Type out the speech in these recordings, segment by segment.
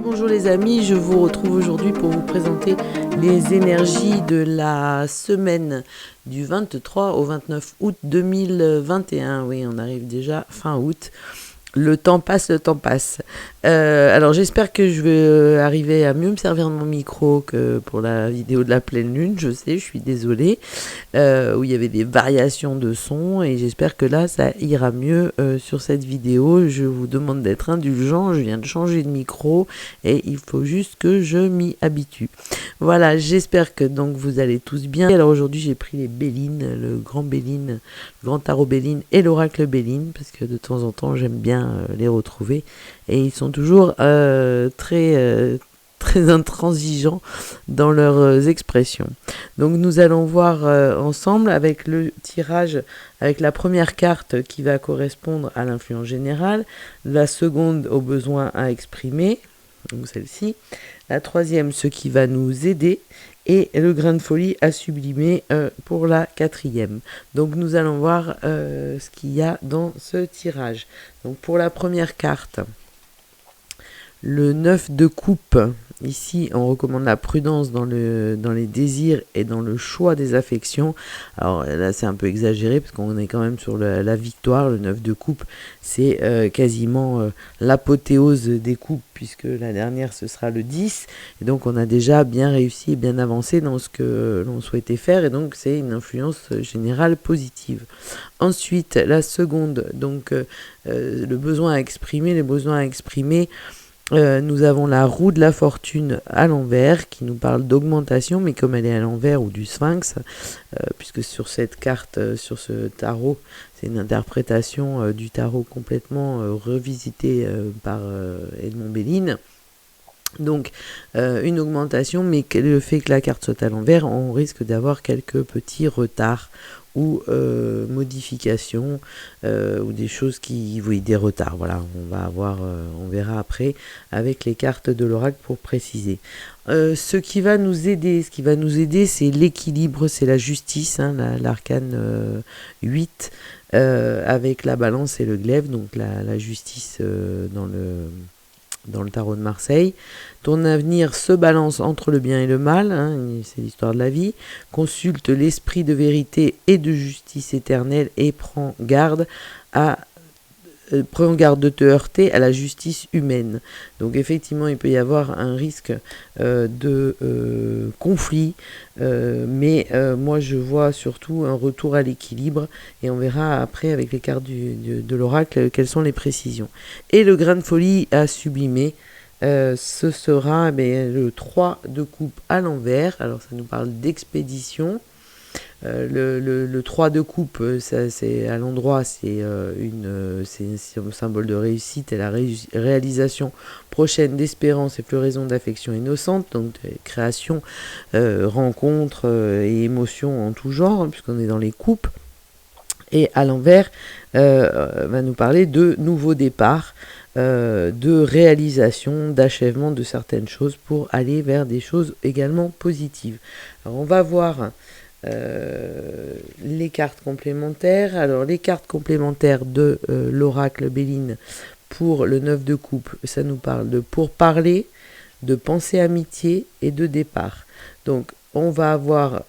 Et bonjour les amis, je vous retrouve aujourd'hui pour vous présenter les énergies de la semaine du 23 au 29 août 2021. Oui, on arrive déjà fin août. Le temps passe, le temps passe. Alors j'espère que je vais arriver à mieux me servir de mon micro que pour la vidéo de la pleine lune. Je sais, je suis désolée, où il y avait des variations de son et j'espère que là ça ira mieux sur cette vidéo. Je vous demande d'être indulgent, je viens de changer de micro et il faut juste que je m'y habitue. Voilà, j'espère que donc vous allez tous bien. Alors aujourd'hui j'ai pris les Béline, le grand tarot Béline et l'oracle Béline parce que de temps en temps j'aime bien les retrouver et ils sont toujours très intransigeants dans leurs expressions. Donc nous allons voir ensemble avec le tirage, avec la première carte qui va correspondre à l'influence générale, la seconde au besoin à exprimer, donc celle-ci, la troisième ce qui va nous aider, et le grain de folie à sublimer pour la quatrième. Donc nous allons voir ce qu'il y a dans ce tirage. Donc pour la première carte, le 9 de coupe. Ici, on recommande la prudence dans les désirs et dans le choix des affections. Alors là, c'est un peu exagéré parce qu'on est quand même sur la victoire. Le 9 de coupe, c'est quasiment l'apothéose des coupes puisque la dernière, ce sera le 10. Et donc, on a déjà bien réussi et bien avancé dans ce que l'on souhaitait faire. Et donc, c'est une influence générale positive. Ensuite, la seconde, donc le besoin à exprimer, les besoins à exprimer. Nous avons la roue de la fortune à l'envers qui nous parle d'augmentation, mais comme elle est à l'envers ou du sphinx, puisque sur cette carte, sur ce tarot, c'est une interprétation du tarot complètement revisitée par Edmond Béline. Donc une augmentation, mais le fait que la carte soit à l'envers, on risque d'avoir quelques petits retards ou modifications ou des choses des retards. Voilà, on verra après avec les cartes de l'oracle pour préciser. Ce qui va nous aider, c'est l'équilibre, c'est la justice, hein, l'arcane 8 avec la balance et le glaive, donc la justice dans le tarot de Marseille. Ton avenir se balance entre le bien et le mal, hein, c'est l'histoire de la vie. Consulte l'esprit de vérité et de justice éternelle et prends garde de te heurter à la justice humaine. Donc effectivement, il peut y avoir un risque de conflit, mais moi je vois surtout un retour à l'équilibre et on verra après avec les cartes de l'oracle quelles sont les précisions. Et le grain de folie à sublimer, ce sera le 3 de coupe à l'envers. Alors ça nous parle d'expédition. Le 3 de coupe, ça, c'est à l'endroit, c'est un symbole de réussite et la réalisation prochaine d'espérance et floraison d'affection innocente, donc création, rencontre et émotion en tout genre, hein, puisqu'on est dans les coupes. Et à l'envers, va nous parler de nouveaux départs, de réalisation, d'achèvement de certaines choses pour aller vers des choses également positives. Alors on va voir les cartes complémentaires. Alors les cartes complémentaires de l'oracle Béline pour le 9 de coupe, ça nous parle de pourparler, de pensée amitié et de départ. Donc on va avoir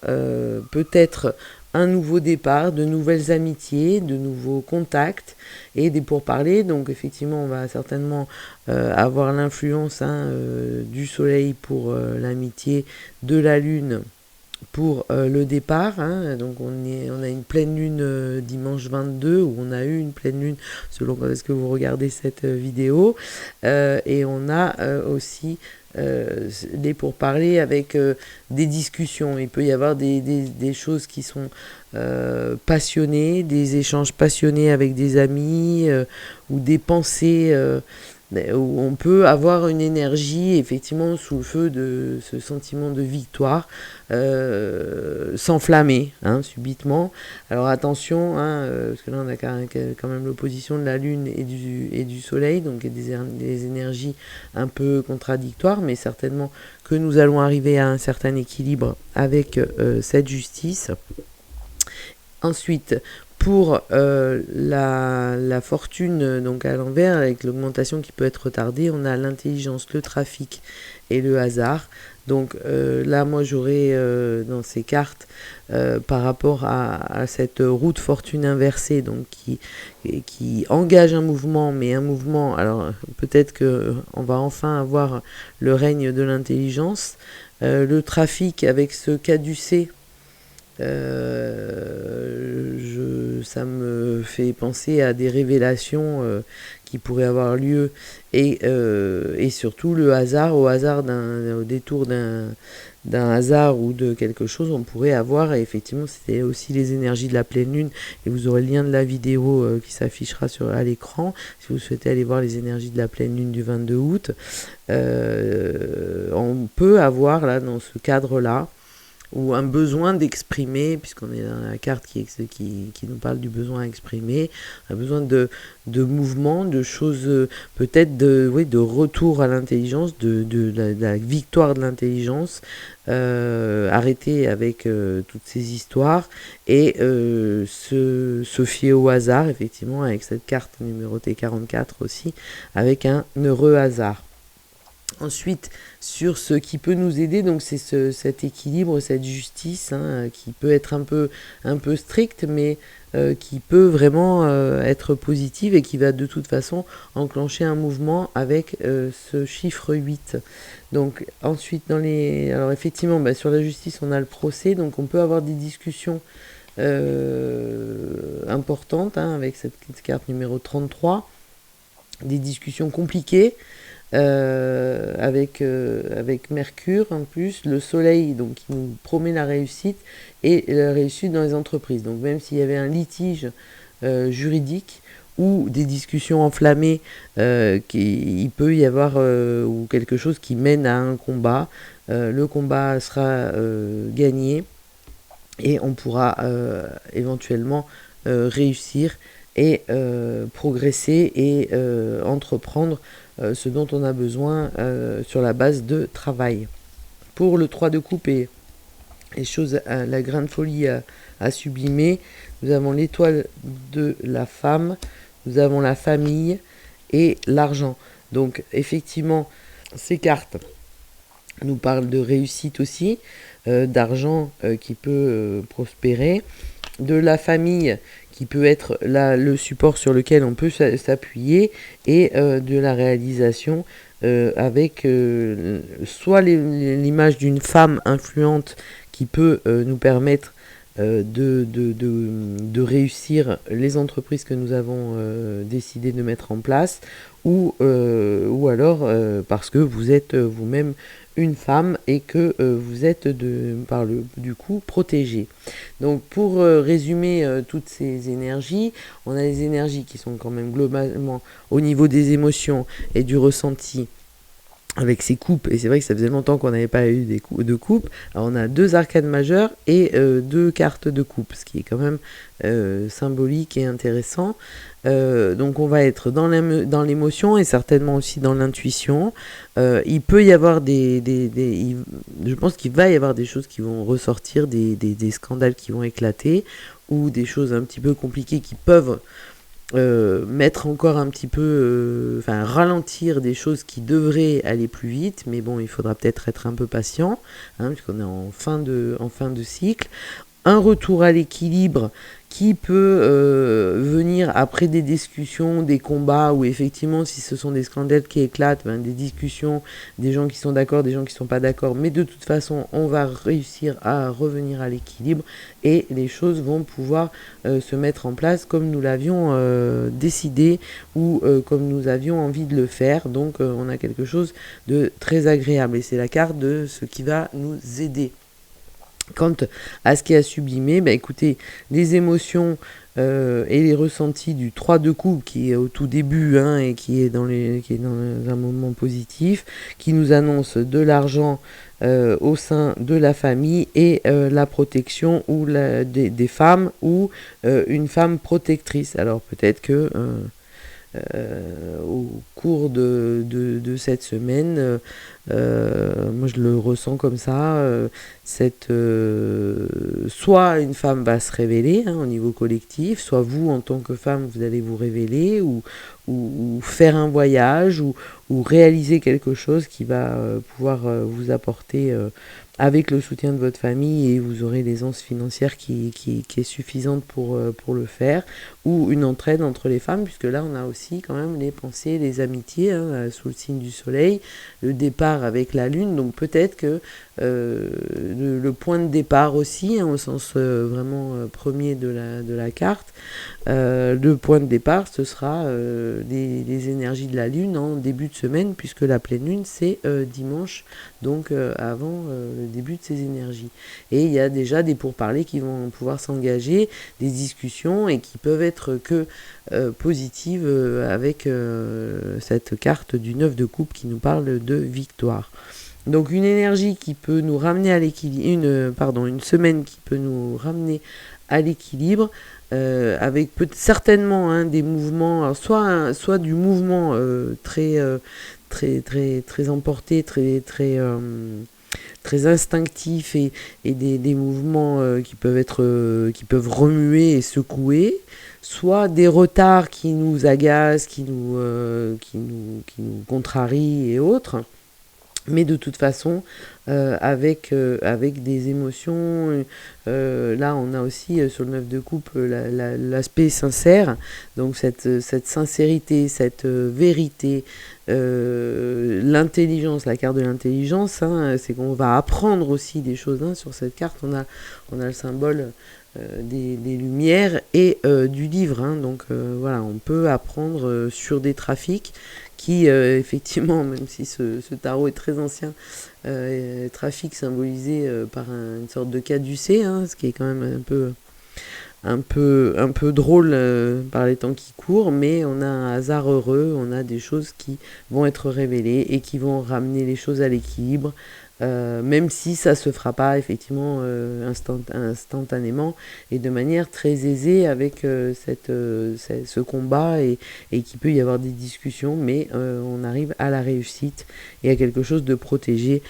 peut-être un nouveau départ, de nouvelles amitiés, de nouveaux contacts et des pourparlers. Donc effectivement, on va certainement avoir l'influence du soleil pour l'amitié, de la lune pour le départ, hein. Donc on a une pleine lune dimanche 22, où on a eu une pleine lune selon quand est-ce que vous regardez cette vidéo, et on a aussi des pourparlers avec des discussions. Il peut y avoir des choses qui sont passionnées, des échanges passionnés avec des amis, ou des pensées où on peut avoir une énergie effectivement sous le feu de ce sentiment de victoire, s'enflammer subitement. Alors attention, parce que là on a quand même l'opposition de la lune et du soleil, donc des énergies un peu contradictoires, mais certainement que nous allons arriver à un certain équilibre avec cette justice. Ensuite, Pour la fortune, donc à l'envers, avec l'augmentation qui peut être retardée, on a l'intelligence, le trafic et le hasard. Donc là, moi, j'aurais dans ces cartes, par rapport à cette roue de fortune inversée, donc qui engage un mouvement, mais un mouvement, alors peut-être qu'on va enfin avoir le règne de l'intelligence. Le trafic avec ce caducé, ça me fait penser à des révélations qui pourraient avoir lieu et surtout le hasard, au détour d'un hasard ou de quelque chose, on pourrait avoir, et effectivement c'était aussi les énergies de la pleine lune, et vous aurez le lien de la vidéo qui s'affichera à l'écran si vous souhaitez aller voir les énergies de la pleine lune du 22 août. On peut avoir là dans ce cadre-là ou un besoin d'exprimer, puisqu'on est dans la carte qui nous parle du besoin à exprimer, un besoin de mouvement, de choses, peut-être de retour à l'intelligence, de la victoire de l'intelligence, arrêter avec toutes ces histoires, et se fier au hasard, effectivement, avec cette carte numérotée 44 aussi, avec un heureux hasard. Ensuite, sur ce qui peut nous aider, donc c'est cet équilibre, cette justice, qui peut être un peu strict, mais qui peut vraiment être positive et qui va de toute façon enclencher un mouvement avec ce chiffre 8. Donc ensuite, alors effectivement, sur la justice, on a le procès, donc on peut avoir des discussions importantes avec cette carte numéro 33, des discussions compliquées, avec Mercure en plus, le soleil donc qui nous promet la réussite et la réussite dans les entreprises. Donc même s'il y avait un litige juridique ou des discussions enflammées, il peut y avoir ou quelque chose qui mène à un combat, le combat sera gagné et on pourra éventuellement réussir et progresser et entreprendre ce dont on a besoin sur la base de travail. Pour le 3 de coupe et les choses, la grain de folie à sublimer, nous avons l'étoile de la femme, nous avons la famille et l'argent. Donc effectivement, ces cartes nous parlent de réussite aussi, d'argent qui peut prospérer, de la famille qui peut être le support sur lequel on peut s'appuyer, et de la réalisation avec soit l'image d'une femme influente qui peut nous permettre de réussir les entreprises que nous avons décidé de mettre en place, ou alors parce que vous êtes vous-même une femme et que vous êtes du coup protégée. Donc pour résumer toutes ces énergies, on a des énergies qui sont quand même globalement au niveau des émotions et du ressenti avec ces coupes, et c'est vrai que ça faisait longtemps qu'on n'avait pas eu de coupes. Alors on a 2 arcanes majeures et 2 cartes de coupe, ce qui est quand même symbolique et intéressant. Donc on va être dans l'émotion et certainement aussi dans l'intuition. Il peut y avoir je pense qu'il va y avoir des choses qui vont ressortir, des scandales qui vont éclater, ou des choses un petit peu compliquées qui peuvent mettre encore un petit peu, ralentir des choses qui devraient aller plus vite, mais bon, il faudra peut-être être un peu patient, puisqu'on est en fin de cycle. Un retour à l'équilibre qui peut venir après des discussions, des combats, où effectivement, si ce sont des scandales qui éclatent, des discussions, des gens qui sont d'accord, des gens qui ne sont pas d'accord, mais de toute façon, on va réussir à revenir à l'équilibre, et les choses vont pouvoir se mettre en place comme nous l'avions décidé, ou comme nous avions envie de le faire. Donc on a quelque chose de très agréable, et c'est la carte de ce qui va nous aider. Quant à ce qui a sublimé, écoutez, les émotions et les ressentis du 3 de coupe, qui est au tout début et qui est dans un moment positif, qui nous annonce de l'argent au sein de la famille, et la protection ou des femmes, ou une femme protectrice. Alors peut-être que au cours de cette semaine, Moi, je le ressens comme ça. Soit une femme va se révéler au niveau collectif, soit vous, en tant que femme, vous allez vous révéler ou faire un voyage ou réaliser quelque chose qui va pouvoir vous apporter avec le soutien de votre famille et vous aurez l'aisance financière qui est suffisante pour le faire, ou une entraide entre les femmes, puisque là on a aussi quand même les pensées, les amitiés sous le signe du soleil, le départ avec la lune, donc peut-être que le point de départ aussi, au sens vraiment premier de la carte, le point de départ ce sera les énergies de la lune en début de semaine, puisque la pleine lune c'est dimanche, donc avant le début de ces énergies. Et il y a déjà des pourparlers qui vont pouvoir s'engager, des discussions, et qui peuvent être que positives avec cette carte du 9 de coupe qui nous parle de victoire. Donc une énergie qui peut nous ramener à l'équilibre, une semaine qui peut nous ramener à l'équilibre, avec certainement des mouvements, alors soit du mouvement très emporté, très instinctif, et des mouvements qui peuvent remuer et secouer, soit des retards qui nous agacent, qui nous contrarient et autres. Mais de toute façon, avec des émotions, là on a aussi sur le 9 de coupe l'aspect sincère, donc cette sincérité, cette vérité, l'intelligence, la carte de l'intelligence, c'est qu'on va apprendre aussi des choses. Sur cette carte, on a le symbole des lumières et du livre, donc voilà, on peut apprendre sur des trafics qui effectivement, même si ce tarot est très ancien, trafic symbolisé par une sorte de caducée, ce qui est quand même un peu drôle par les temps qui courent, mais on a un hasard heureux, on a des choses qui vont être révélées et qui vont ramener les choses à l'équilibre, même si ça se fera pas effectivement instantanément et de manière très aisée avec ce combat, et qu'il peut y avoir des discussions, mais on arrive à la réussite et à quelque chose de protégé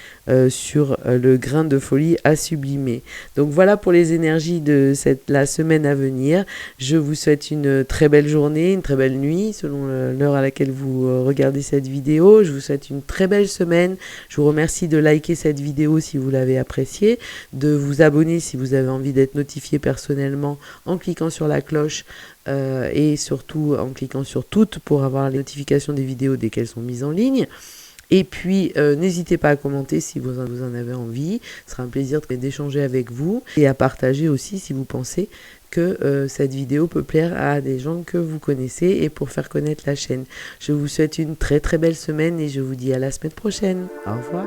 sur le grain de folie à sublimer. Donc voilà pour les énergies de la semaine à venir. Je vous souhaite une très belle journée, une très belle nuit selon l'heure à laquelle vous regardez cette vidéo. Je vous souhaite une très belle semaine. Je vous remercie de liker cette vidéo si vous l'avez appréciée, de vous abonner si vous avez envie d'être notifié personnellement en cliquant sur la cloche et surtout en cliquant sur toutes pour avoir les notifications des vidéos dès qu'elles sont mises en ligne. Et puis, n'hésitez pas à commenter si vous en avez envie. Ce sera un plaisir d'échanger avec vous et à partager aussi si vous pensez que cette vidéo peut plaire à des gens que vous connaissez et pour faire connaître la chaîne. Je vous souhaite une très très belle semaine et je vous dis à la semaine prochaine. Au revoir.